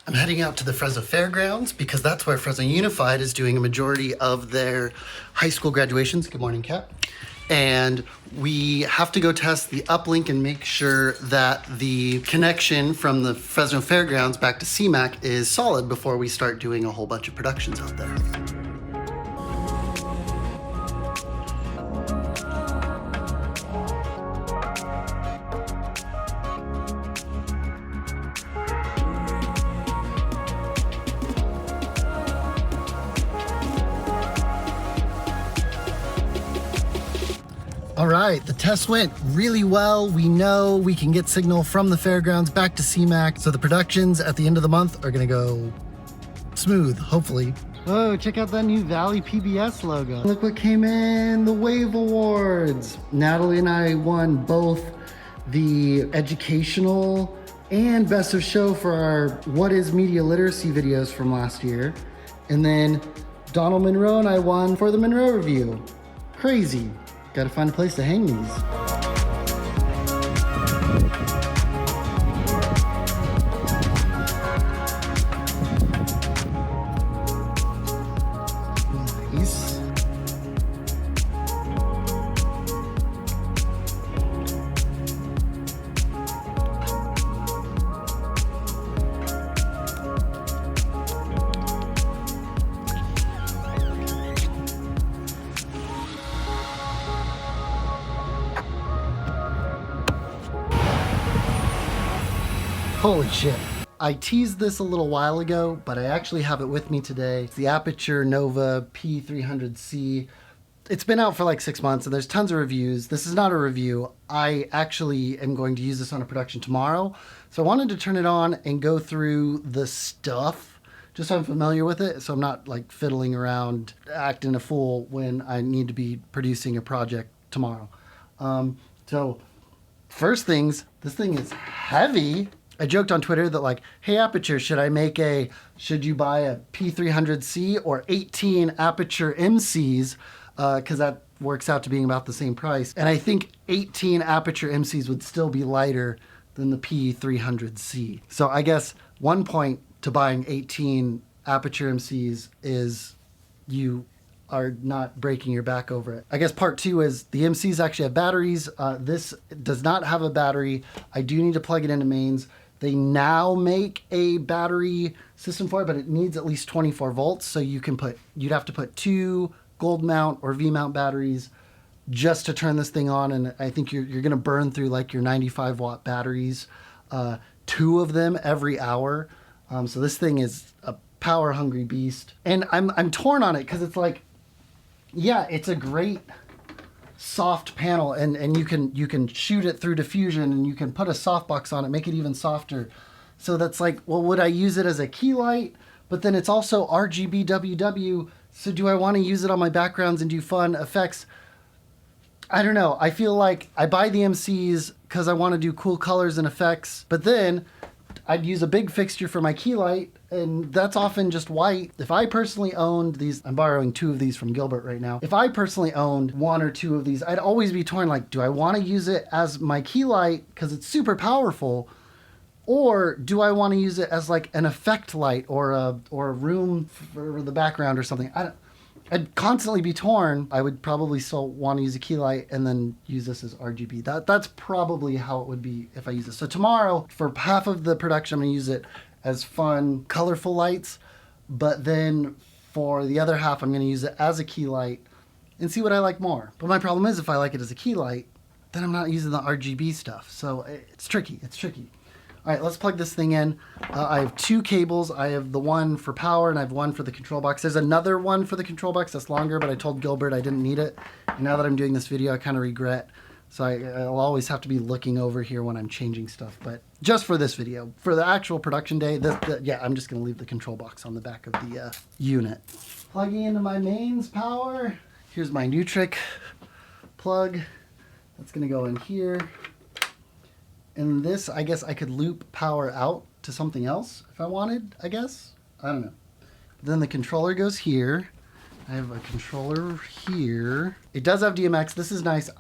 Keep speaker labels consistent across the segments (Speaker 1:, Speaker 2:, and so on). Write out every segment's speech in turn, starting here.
Speaker 1: I'm heading out to the Fresno Fairgrounds because that's where Fresno Unified is doing a majority of their high school graduations. Good morning, Kat. And we have to go test the uplink and make sure that the connection from the Fresno Fairgrounds back to CMAC is solid before we start doing a whole bunch of productions out there. All right, the test went really well. We know we can get signal from the fairgrounds back to CMAC, so the productions at the end of the month are gonna go smooth, hopefully. Oh, check out that new Valley PBS logo. Look what came in, the Wave Awards. Natalie and I won both the educational and best of show for our What is Media Literacy videos from last year. And then Donald Monroe and I won for the Monroe Review. Crazy. Gotta find a place to hang these. Nice. Holy shit. I teased this a little while ago, but I actually have it with me today. It's the Aputure Nova P300c. It's been out for like 6 months and there's tons of reviews. This is not a review. I actually am going to use this on a production tomorrow. So I wanted to turn it on and go through the stuff, just so I'm familiar with it, so I'm not like fiddling around, acting a fool when I need to be producing a project tomorrow. So first things, this thing is heavy. I joked on Twitter that like, hey Aputure, should you buy a P300c or 18 Aputure MCs? Because that works out to being about the same price. And I think 18 Aputure MCs would still be lighter than the P300c. So I guess one point to buying 18 Aputure MCs is you are not breaking your back over it. I guess part two is the MCs actually have batteries. This does not have a battery. I do need to plug it into mains. They now make a battery system for it, but it needs at least 24 volts. So you'd have to put 2 gold mount or V mount batteries just to turn this thing on. And I think you're gonna burn through like your 95 watt batteries, 2 of them every hour. So this thing is a power hungry beast. And I'm torn on it because it's like, yeah, it's a great soft panel and you can shoot it through diffusion and you can put a softbox on it, make it even softer. So that's like, well, would I use it as a key light? But then it's also RGB WW. So do I want to use it on my backgrounds and do fun effects? I don't know. I feel like I buy the MCs because I want to do cool colors and effects, but then I'd use a big fixture for my key light, and that's often just white. If I personally owned these, I'm borrowing 2 of these from Gilbert right now. If I personally owned 1 or 2 of these, I'd always be torn like, do I want to use it as my key light because it's super powerful? Or do I want to use it as like an effect light or a room for the background or something? I'd constantly be torn. I would probably still want to use a key light and then use this as RGB. That's probably how it would be if I use this. So tomorrow, for half of the production, I'm going to use it as fun, colorful lights. But then for the other half, I'm going to use it as a key light and see what I like more. But my problem is if I like it as a key light, then I'm not using the RGB stuff. So it's tricky. It's tricky. All right, let's plug this thing in. I have 2 cables. I have the one for power and I have one for the control box. There's another one for the control box that's longer, but I told Gilbert I didn't need it. And now that I'm doing this video, I kind of regret. So I'll always have to be looking over here when I'm changing stuff. But just for this video, for the actual production day, yeah, I'm just going to leave the control box on the back of the unit. Plugging into my mains power. Here's my Nutric plug. That's going to go in here. And this, I guess I could loop power out to something else if I wanted, I guess. I don't know. Then the controller goes here. I have a controller here. It does have DMX. This is nice.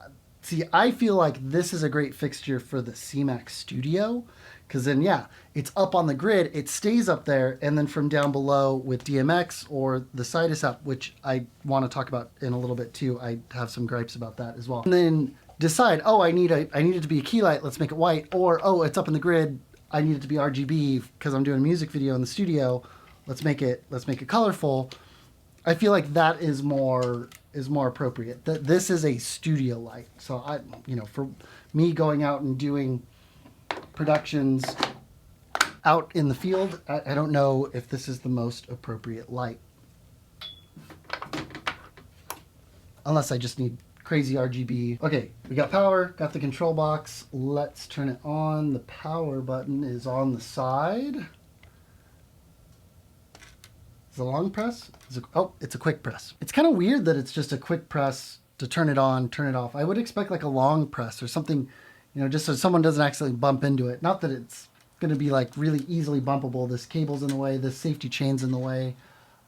Speaker 1: See, I feel like this is a great fixture for the CMAX Studio Because then, yeah, it's up on the grid, it stays up there, and then from down below with DMX or the Sidus app, which I want to talk about in a little bit too. I have some gripes about that as well. And then decide, oh, I need it to be a key light, let's make it white. Or, oh, it's up in the grid, I need it to be RGB because I'm doing a music video in the studio. Let's make it colorful. I feel like that is more appropriate. This is a studio light. So for me going out and doing productions out in the field, I don't know if this is the most appropriate light. Unless I just need crazy RGB. Okay, we got power, got the control box. Let's turn it on. The power button is on the side. Is it a long press? Oh, it's a quick press. It's kind of weird that it's just a quick press to turn it on, turn it off. I would expect like a long press or something, just so someone doesn't accidentally bump into it. Not that it's going to be like really easily bumpable. This cable's in the way, this safety chain's in the way.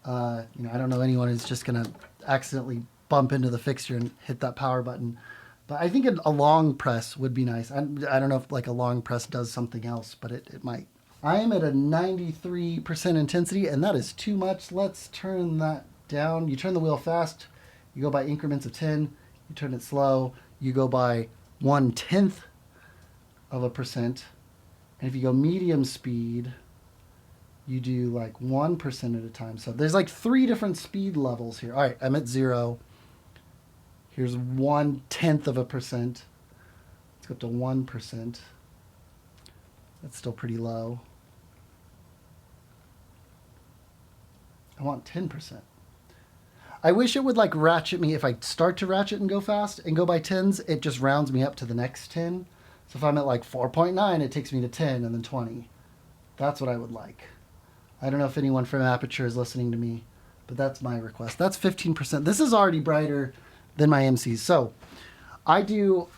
Speaker 1: I don't know anyone who's just going to accidentally bump into the fixture and hit that power button. But I think a long press would be nice. I don't know if like a long press does something else, but it might. I am at a 93% intensity, and that is too much. Let's turn that down. You turn the wheel fast, you go by increments of 10. You turn it slow, you go by 1/10 of a percent. And if you go medium speed, you do like 1% at a time. So there's like 3 different speed levels here. All right, I'm at 0. Here's 1/10 of a percent. Let's go up to 1%. That's still pretty low. I want 10%. I wish it would like ratchet me. If I start to ratchet and go fast and go by 10s, it just rounds me up to the next 10. So if I'm at like 4.9, it takes me to 10 and then 20. That's what I would like. I don't know if anyone from Aputure is listening to me, but that's my request. That's 15%. This is already brighter than my MCs. So I do,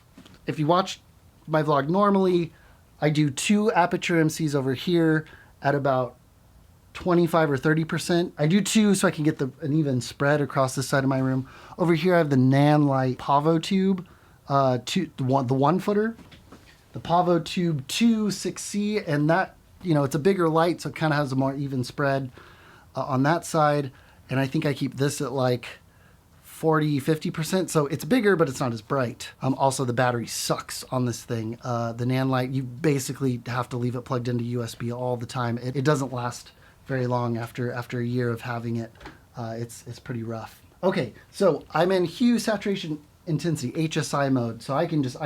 Speaker 1: if you watch my vlog normally, I do 2 Aputure MCs over here at about 25 or 30%. I do 2 so I can get an even spread across this side of my room. Over here I have the Nanlite Pavo Tube, the 1-footer. The Pavo Tube 2 6C, and that, it's a bigger light, so it kind of has a more even spread on that side. And I think I keep this at like 40, 50%. So it's bigger, but it's not as bright. Also, the battery sucks on this thing. The Nanlite, you basically have to leave it plugged into USB all the time. It doesn't last very long after a year of having it. It's pretty rough. Okay, so I'm in hue, saturation, intensity, HSI mode. So I can just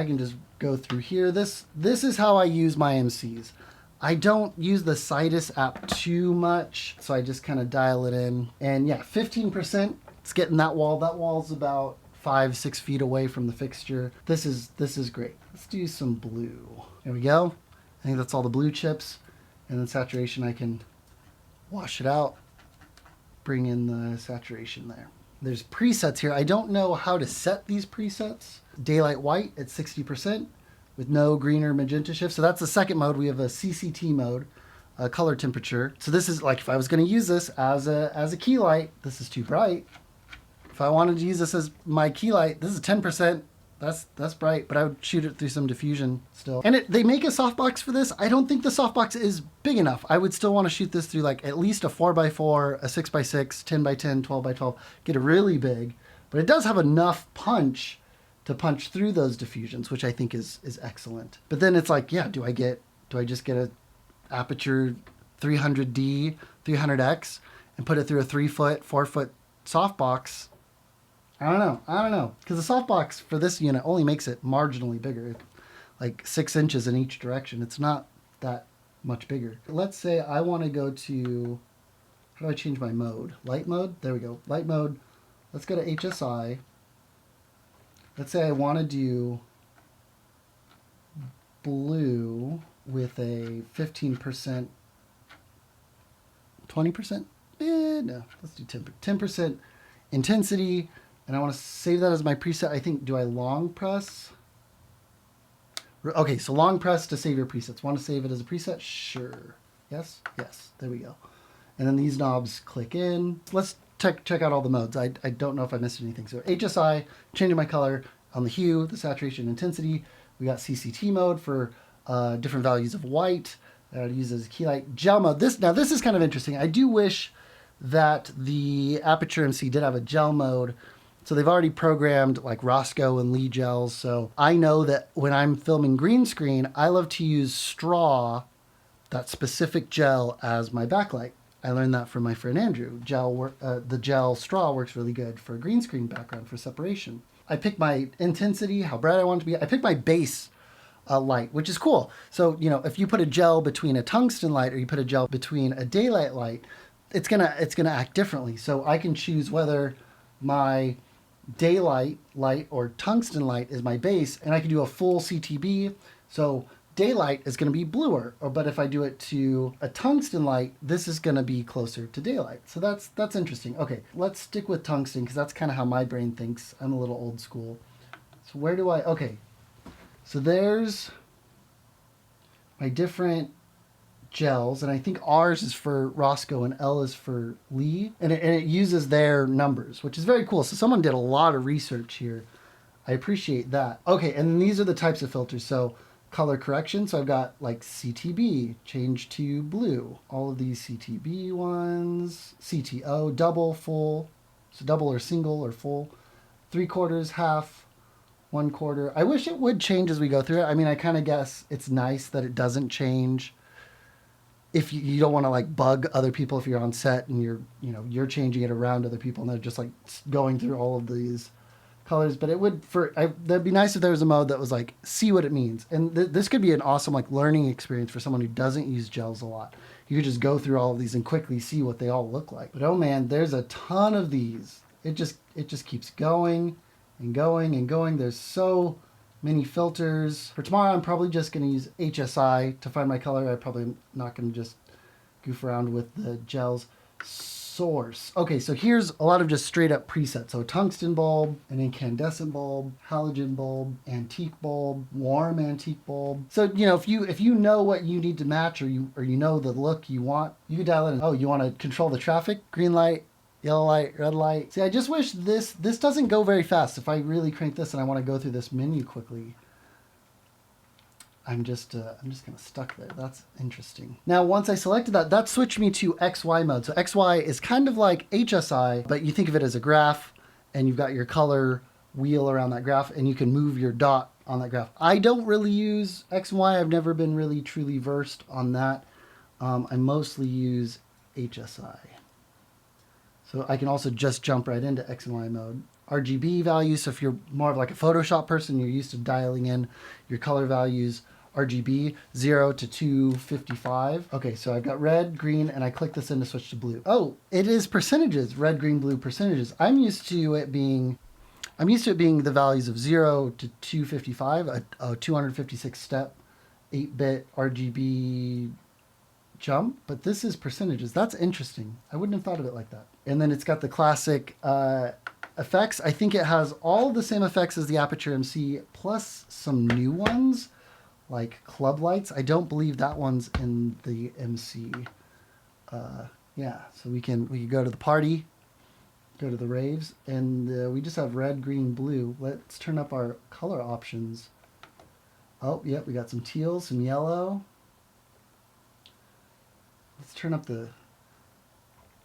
Speaker 1: go through here. This is how I use my MCs. I don't use the Sidus app too much, so I just kind of dial it in. And yeah, 15%. It's getting that wall. That wall's about 5-6 feet away from the fixture. This is great. Let's do some blue. There we go. I think that's all the blue chips. And then saturation, I can wash it out, bring in the saturation there. There's presets here. I don't know how to set these presets. Daylight white at 60% with no green or magenta shift. So that's the second mode. We have a CCT mode, color temperature. So this is like if I was going to use this as a key light, this is too bright. If I wanted to use this as my key light, this is 10%. That's bright, but I would shoot it through some diffusion still. And they make a softbox for this. I don't think the softbox is big enough. I would still want to shoot this through like at least a 4x4, a 6x6, 10x10, 12x12, get it really big. But it does have enough punch to punch through those diffusions, which I think is excellent. But then it's like, yeah, do I just get a Aputure 300D, 300X and put it through a 3-foot, 4-foot softbox? I don't know. Because the softbox for this unit only makes it marginally bigger, like 6 inches in each direction. It's not that much bigger. Let's say I want to go to, how do I change my mode? Light mode? There we go. Light mode. Let's go to HSI. Let's say I want to do blue with a 15%, 20%? No, let's do 10% intensity. And I want to save that as my preset. I think, do I long press? Okay, so long press to save your presets. Want to save it as a preset? Sure. Yes? Yes. There we go. And then these knobs click in. Let's check out all the modes. I don't know if I missed anything. So HSI, changing my color on the hue, the saturation, intensity. We got CCT mode for different values of white that I'd use as a key light. Gel mode. This is kind of interesting. I do wish that the Aputure MC did have a gel mode. So they've already programmed like Roscoe and Lee gels. So I know that when I'm filming green screen, I love to use straw, that specific gel, as my backlight. I learned that from my friend Andrew. The gel straw works really good for a green screen background for separation. I pick my intensity, how bright I want it to be. I pick my base light, which is cool. So, you know, if you put a gel between a tungsten light or you put a gel between a daylight light, it's gonna act differently. So I can choose whether my daylight light or tungsten light is my base, and I can do a full CTB. So daylight is going to be bluer, but if I do it to a tungsten light, this is going to be closer to daylight. So that's interesting. Okay, let's stick with tungsten because that's kind of how my brain thinks. I'm a little old school. So where do I, okay. So there's my different gels, and I think ours is for Roscoe and L is for Lee, and it uses their numbers, which is very cool. So someone did a lot of research here. I appreciate that. Okay, and these are the types of filters. So color correction, so I've got like CTB, change to blue, all of these CTB ones, CTO, double, full, so double or single or full, 3/4, half, 1/4. I wish it would change as we go through it. I mean, I kind of guess it's nice that it doesn't change if you don't want to like bug other people if you're on set and you're changing it around other people and they're just like going through all of these colors. But it would that'd be nice if there was a mode that was like, see what it means. And this could be an awesome like learning experience for someone who doesn't use gels a lot. You could just go through all of these and quickly see what they all look like. But oh man, there's a ton of these. It just keeps going and going and going. There's so many filters. For tomorrow, I'm probably just going to use HSI to find my color. I'm probably not going to just goof around with the gels. Source. Okay, so here's a lot of just straight up presets. So tungsten bulb, an incandescent bulb, halogen bulb, antique bulb, warm antique bulb. So, you know, if you know what you need to match or you know the look you want, you can dial it in. Oh, you want to control the traffic? Green light, yellow light, red light. See, I just wish this doesn't go very fast. If I really crank this and I want to go through this menu quickly, I'm just kind of stuck there. That's interesting. Now, once I selected that switched me to XY mode. So XY is kind of like HSI, but you think of it as a graph, and you've got your color wheel around that graph, and you can move your dot on that graph. I don't really use XY. I've never been really truly versed on that. I mostly use HSI. So I can also just jump right into X and Y mode. RGB values, so if you're more of like a Photoshop person, you're used to dialing in your color values. RGB, 0 to 255. Okay, so I've got red, green, and I click this in to switch to blue. Oh, it is percentages, red, green, blue percentages. I'm used to it being the values of 0 to 255, a 256 step, 8-bit RGB jump, but this is percentages. That's interesting. I wouldn't have thought of it like that. And then it's got the classic effects. I think it has all the same effects as the Aputure MC, plus some new ones, like club lights. I don't believe that one's in the MC. Yeah, so we can go to the party, go to the raves, and we just have red, green, blue. Let's turn up our color options. Oh, yep, we got some teal, some yellow. Let's turn up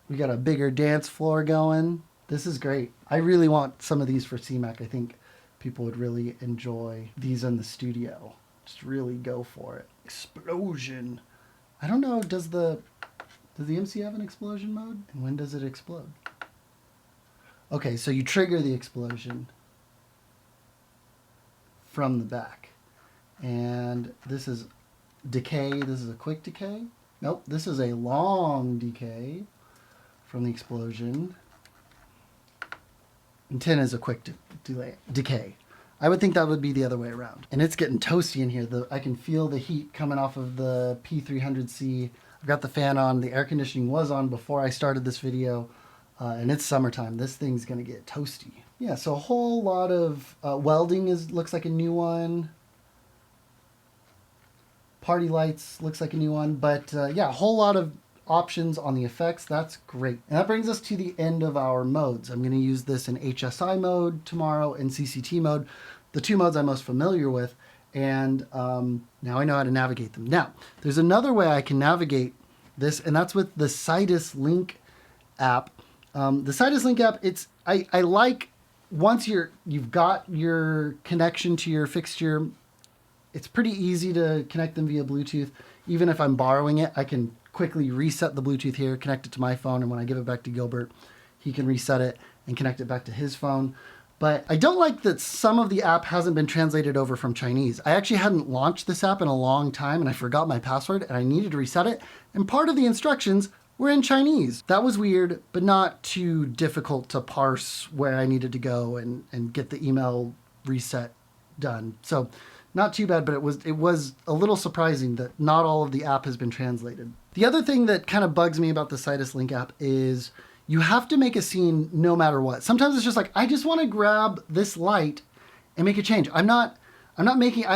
Speaker 1: we got a bigger dance floor going. This is great. I really want some of these for CMAC. I think people would really enjoy these in the studio. Just really go for it. Explosion. I don't know, does the MC have an explosion mode? And when does it explode? Okay, so you trigger the explosion from the back. And this is decay. This is a quick decay. Nope, this is a long decay from the explosion. And 10 is a quick decay. I would think that would be the other way around. And it's getting toasty in here. I can feel the heat coming off of the P300c. I've got the fan on. The air conditioning was on before I started this video. And it's summertime. This thing's going to get toasty. Yeah, so a whole lot of welding looks like a new one. Party lights looks like a new one. But yeah, a whole lot of options on the effects. That's great. And that brings us to the end of our modes. I'm going to use this in HSI mode tomorrow and CCT mode, the two modes I'm most familiar with. And now I know how to navigate them. Now, there's another way I can navigate this, and that's with the Sidus Link app. The Sidus Link app, I like once you've got your connection to your fixture, it's pretty easy to connect them via Bluetooth. Even if I'm borrowing it, I can quickly reset the Bluetooth here, connect it to my phone, and when I give it back to Gilbert, he can reset it and connect it back to his phone. But I don't like that some of the app hasn't been translated over from Chinese. I actually hadn't launched this app in a long time, and I forgot my password, and I needed to reset it, and part of the instructions were in Chinese. That was weird, but not too difficult to parse where I needed to go and get the email reset done. So not too bad, but it was a little surprising that not all of the app has been translated. The other thing that kind of bugs me about the Sidus Link app is you have to make a scene no matter what. Sometimes it's just like, I just want to grab this light and make a change. I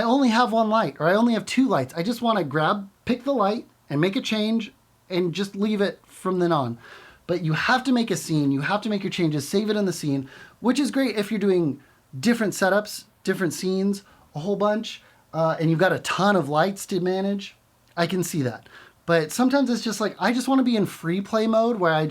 Speaker 1: only have one light, or I only have two lights. I just want to pick the light and make a change and just leave it from then on. But you have to make a scene, you have to make your changes, save it in the scene, which is great if you're doing different setups, different scenes, a whole bunch, and you've got a ton of lights to manage. I can see that. But sometimes it's just like, I just want to be in free play mode where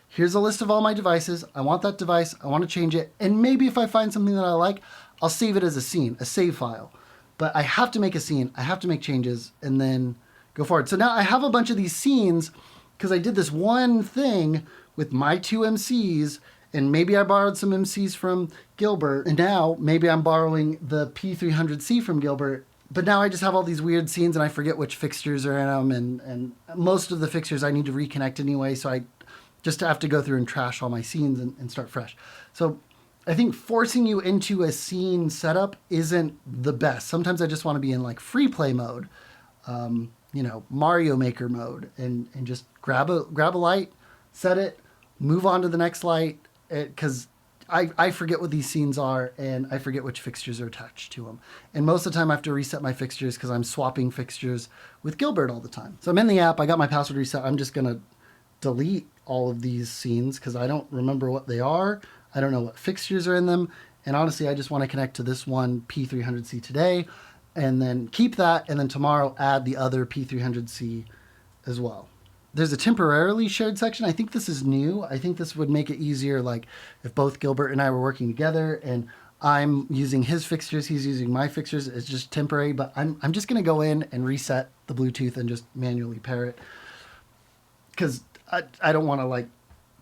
Speaker 1: here's a list of all my devices. I want that device. I want to change it. And maybe if I find something that I like, I'll save it as a scene, a save file. But I have to make a scene. I have to make changes and then go forward. So now I have a bunch of these scenes because I did this one thing with my two MCs, and maybe I borrowed some MCs from Gilbert. And now maybe I'm borrowing the P300c from Gilbert. But now I just have all these weird scenes and I forget which fixtures are in them. And most of the fixtures I need to reconnect anyway. So I just have to go through and trash all my scenes and start fresh. So I think forcing you into a scene setup isn't the best. Sometimes I just want to be in like free play mode, Mario Maker mode, and just grab a light, set it, move on to the next light, because I forget what these scenes are and I forget which fixtures are attached to them. And most of the time I have to reset my fixtures because I'm swapping fixtures with Gilbert all the time. So I'm in the app, I got my password reset. I'm just going to delete all of these scenes because I don't remember what they are. I don't know what fixtures are in them. And honestly, I just want to connect to this one P300c today and then keep that. And then tomorrow add the other P300c as well. There's a temporarily shared section. I think this is new. I think this would make it easier, like if both Gilbert and I were working together and I'm using his fixtures, he's using my fixtures. It's just temporary, but I'm just going to go in and reset the Bluetooth and just manually pair it because I don't want to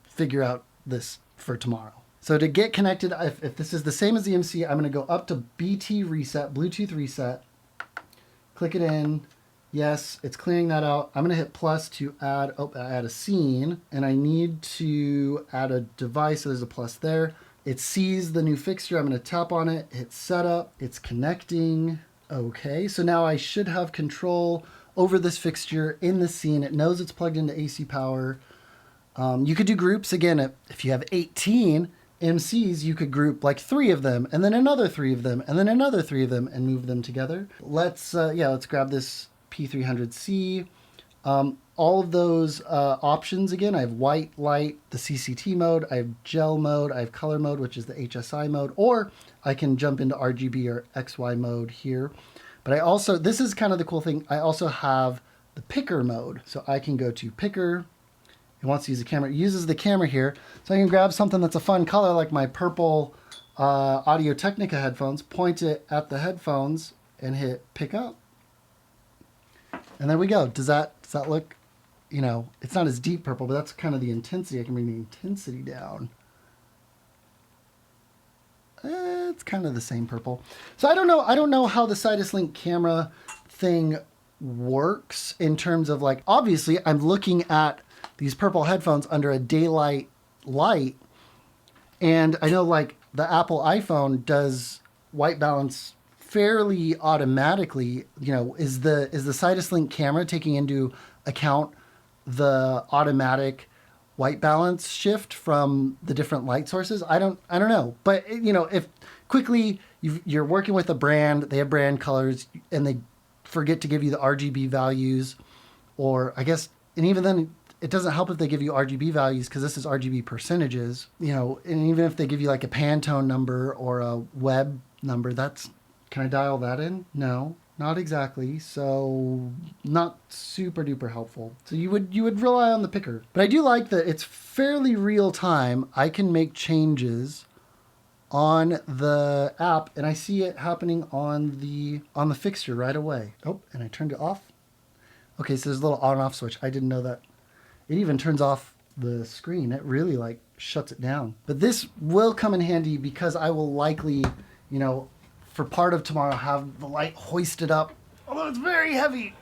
Speaker 1: figure out this for tomorrow. So to get connected, if this is the same as the MC, I'm going to go up to BT reset, Bluetooth reset, click it in. Yes, it's clearing that out. I'm going to hit plus to add a scene, and I need to add a device. So there's a plus there. It sees the new fixture. I'm going to tap on it, hit setup. It's connecting. Okay, so now I should have control over this fixture in the scene. It knows it's plugged into AC power. You could do groups. Again, if you have 18 MCs, you could group 3 of them, and then another 3 of them, and then another 3 of them, and move them together. Let's grab this P300c. All of those options, again, I have white, light, the CCT mode, I have gel mode, I have color mode, which is the HSI mode, or I can jump into RGB or XY mode here. But I also, this is kind of the cool thing, I also have the picker mode. So I can go to picker. It wants to use the camera. It uses the camera here. So I can grab something that's a fun color, like my purple Audio Technica headphones, point it at the headphones, and hit pick up. And there we go. Does that look, it's not as deep purple, but that's kind of the intensity. I can bring the intensity down. It's kind of the same purple. So I don't know how the Sidus Link camera thing works in terms of obviously I'm looking at these purple headphones under a daylight light. And I know the Apple iPhone does white balance fairly automatically. Is the Sidus Link camera taking into account the automatic white balance shift from the different light sources? I don't know. But if quickly you're working with a brand, they have brand colors and they forget to give you the RGB values, or I guess, and even then it doesn't help if they give you RGB values because this is RGB percentages, and even if they give you a Pantone number or a web number, that's Can I dial that in? No, not exactly. So not super duper helpful. So you would rely on the picker. But I do like that it's fairly real time. I can make changes on the app and I see it happening on the fixture right away. Oh, and I turned it off. Okay, so there's a little on and off switch. I didn't know that. It even turns off the screen. It really like shuts it down. But this will come in handy because I will likely, you know, for part of tomorrow have the light hoisted up, although it's very heavy,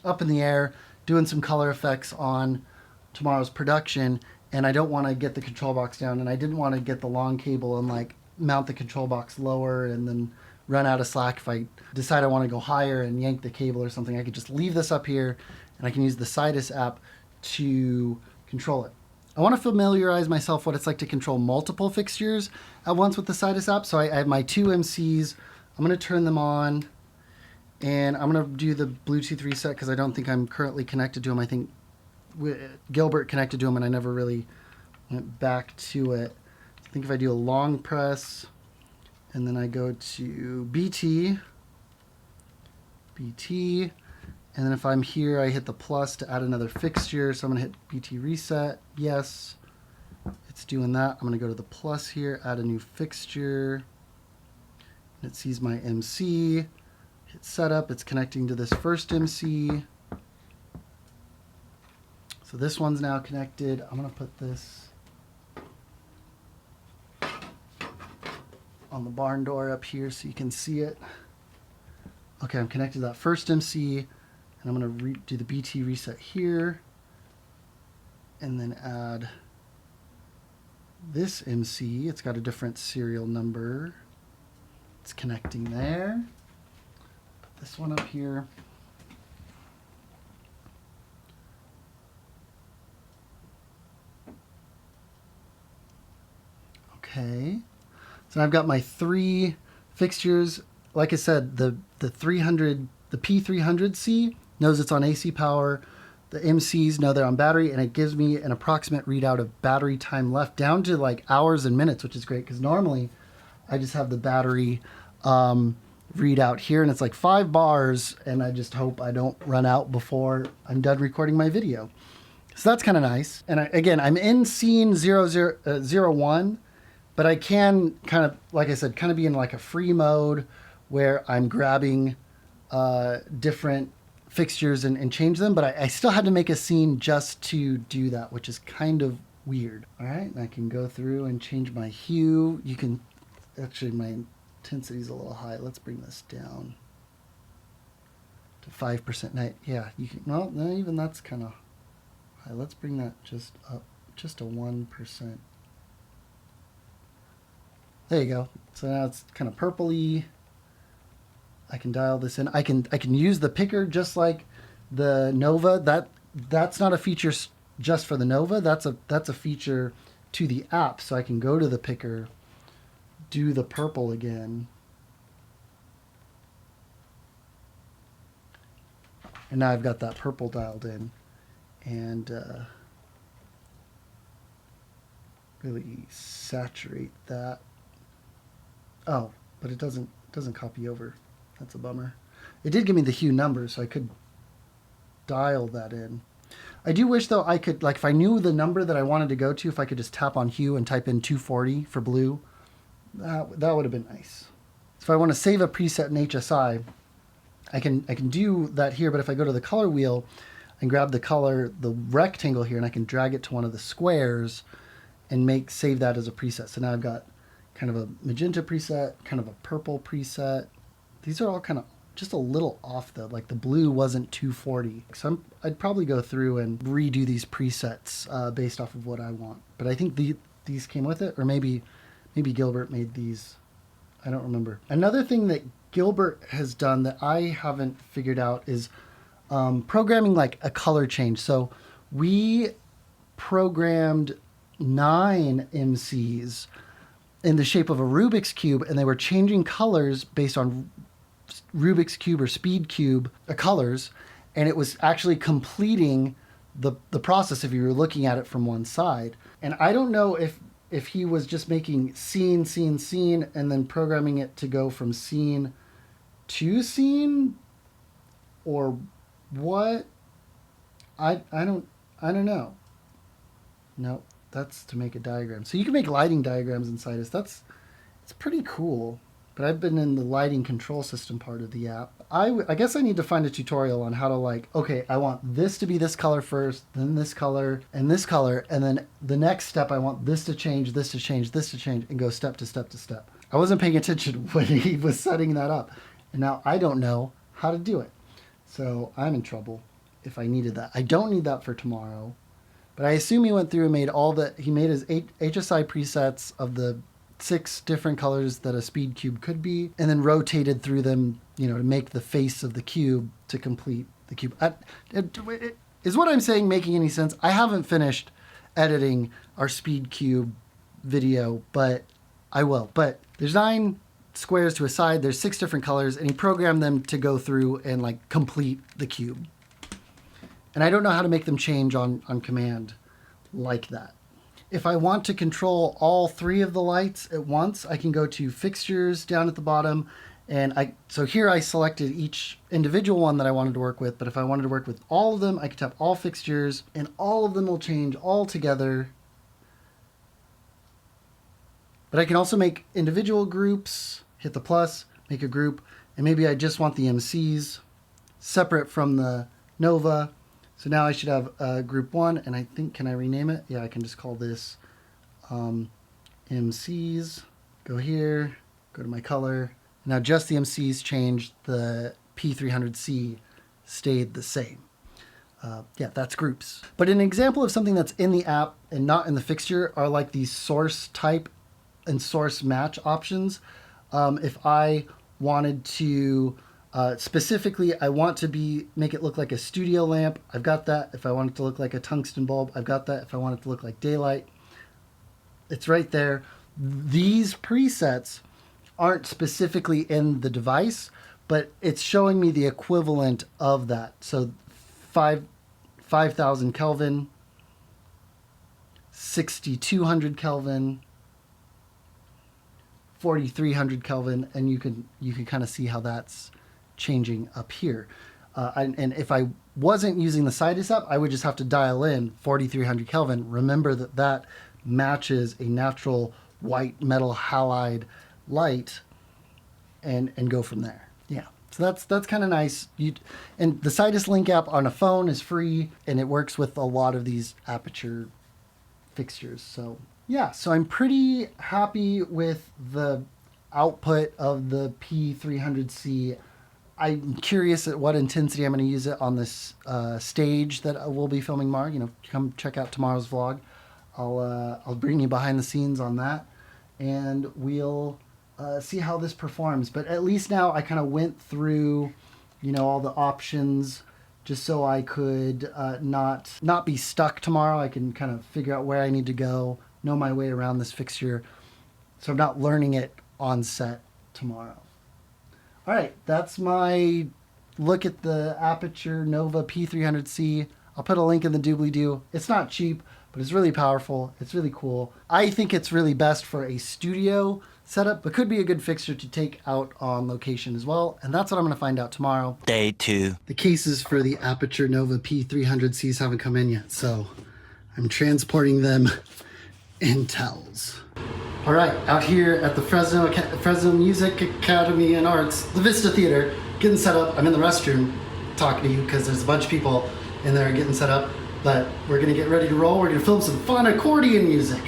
Speaker 1: up in the air, doing some color effects on tomorrow's production. And I don't want to get the control box down, and I didn't want to get the long cable and like mount the control box lower and then run out of slack. If I decide I want to go higher and yank the cable or something, I could just leave this up here and I can use the Sidus app to control it. I want to familiarize myself what it's like to control multiple fixtures at once with the Sidus app. So I have my two MCs. I'm going to turn them on and I'm going to do the Bluetooth reset because I don't think I'm currently connected to them. I think Gilbert connected to them and I never really went back to it. I think if I do a long press and then I go to BT, and then if I'm here, I hit the plus to add another fixture. So I'm going to hit BT reset. Yes, it's doing that. I'm going to go to the plus here, add a new fixture. And it sees my MC. Hit setup. It's connecting to this first MC. So this one's now connected. I'm going to put this on the barn door up here so you can see it. Okay, I'm connected to that first MC. And I'm going to do the BT reset here and then add this MC. It's got a different serial number. It's connecting there. Put this one up here. Okay. So I've got my three fixtures. Like I said, the P300c knows it's on AC power. The MCs know they're on battery, and it gives me an approximate readout of battery time left down to like hours and minutes, which is great because normally I just have the battery readout here and it's like 5 bars, and I just hope I don't run out before I'm done recording my video. So that's kind of nice. And again, I'm in scene 01, but I can kind of, like I said, kind of be in like a free mode where I'm grabbing different fixtures and change them, but I still had to make a scene just to do that, which is kind of weird. All right, and I can go through and change my hue. You can, actually my intensity is a little high. Let's bring this down to 5% night. Yeah, you can, well, no, even that's kind of high. Let's bring that just up, just to 1%. There you go. So now it's kind of purpley. I can dial this in. I can use the picker just like the Nova. That's not a feature just for the Nova. That's a feature to the app. So I can go to the picker, do the purple again, and now I've got that purple dialed in, and really saturate that. Oh, but it doesn't copy over. That's a bummer. It did give me the hue number, so I could dial that in. I do wish, though, I could, like, if I knew the number that I wanted to go to, if I could just tap on hue and type in 240 for blue, that would have been nice. So if I want to save a preset in HSI, I can do that here, but if I go to the color wheel and grab the color, the rectangle here, and I can drag it to one of the squares and save that as a preset. So now I've got kind of a magenta preset, kind of a purple preset. These are all kind of just a little off though, like the blue wasn't 240. So I'd probably go through and redo these presets based off of what I want. But I think these came with it, or maybe Gilbert made these. I don't remember. Another thing that Gilbert has done that I haven't figured out is programming like a color change. So we programmed 9 MCs in the shape of a Rubik's Cube, and they were changing colors based on Rubik's Cube or Speed Cube colors, and it was actually completing the process if you were looking at it from one side. And I don't know if if he was just making scene, scene, scene, and then programming it to go from scene to scene, or what? I don't know. No, that's to make a diagram. So you can make lighting diagrams inside us. It's pretty cool. But I've been in the lighting control system part of the app. I guess I need to find a tutorial on how to, like, okay, I want this to be this color first, then this color, and then the next step I want this to change, this to change, this to change, and go step to step to step. I wasn't paying attention when he was setting that up. And now I don't know how to do it. So I'm in trouble if I needed that. I don't need that for tomorrow. But I assume he went through and made he made his HSI presets of the 6 different colors that a speed cube could be, and then rotated through them, to make the face of the cube to complete the cube. Is what I'm saying making any sense? I haven't finished editing our speed cube video, but I will. But there's 9 squares to a side, there's 6 different colors, and he programmed them to go through and like complete the cube. And I don't know how to make them change on command like that. If I want to control all 3 of the lights at once, I can go to fixtures down at the bottom. And so here I selected each individual one that I wanted to work with. But if I wanted to work with all of them, I could tap all fixtures and all of them will change all together. But I can also make individual groups, hit the plus, make a group. And maybe I just want the MCs separate from the Nova. So now I should have group 1, and I think, can I rename it? Yeah, I can just call this MCs. Go here, go to my color. Now just the MCs changed, the P300c stayed the same. Yeah, that's groups. But an example of something that's in the app and not in the fixture are like these source type and source match options. If I wanted to specifically, I want to make it look like a studio lamp, I've got that. If I want it to look like a tungsten bulb, I've got that. If I want it to look like daylight, it's right there. These presets aren't specifically in the device, but it's showing me the equivalent of that. So 5,000 Kelvin, 6,200 Kelvin, 4,300 Kelvin, and you can kind of see how that's changing up here. And if I wasn't using the Sidus app, I would just have to dial in 4,300 Kelvin. Remember that matches a natural white metal halide light, and go from there. Yeah, so that's kind of nice. And the Sidus Link app on a phone is free, and it works with a lot of these Aputure fixtures. So yeah, so I'm pretty happy with the output of the P300c. I'm curious at what intensity I'm going to use it on this stage that we'll be filming tomorrow. Come check out tomorrow's vlog. I'll bring you behind the scenes on that, and we'll see how this performs. But at least now I kind of went through, all the options, just so I could not be stuck tomorrow. I can kind of figure out where I need to go, know my way around this fixture, so I'm not learning it on set tomorrow. All right, that's my look at the Aputure Nova P300c. I'll put a link in the doobly-doo. It's not cheap, but it's really powerful. It's really cool. I think it's really best for a studio setup, but could be a good fixture to take out on location as well. And that's what I'm going to find out tomorrow.
Speaker 2: Day 2.
Speaker 1: The cases for the Aputure Nova P300cs haven't come in yet, so I'm transporting them in towels. All right, out here at the Fresno Music Academy and Arts, the Vista Theater, getting set up. I'm in the restroom talking to you because there's a bunch of people in there getting set up, but we're gonna get ready to roll. We're gonna film some fun accordion music.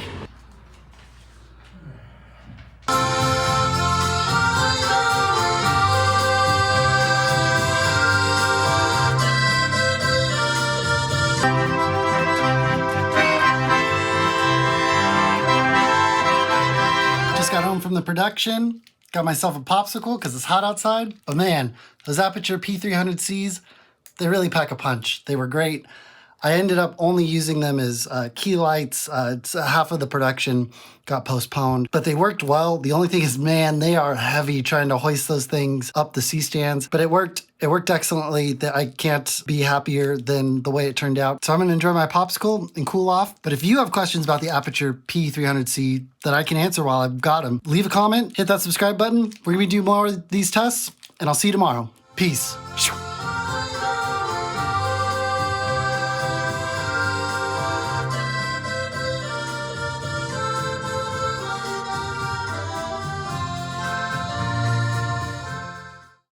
Speaker 1: Got home from the production, got myself a popsicle because it's hot outside. But man, those Aputure P300cs, they really pack a punch. They were great. I ended up only using them as key lights. It's half of the production got postponed, but they worked well. The only thing is, man, they are heavy trying to hoist those things up the C-stands, but it worked. It worked excellently. I can't be happier than the way it turned out. So I'm gonna enjoy my popsicle and cool off. But if you have questions about the Aputure P300c that I can answer while I've got them, leave a comment, hit that subscribe button. We're gonna do more of these tests, and I'll see you tomorrow. Peace.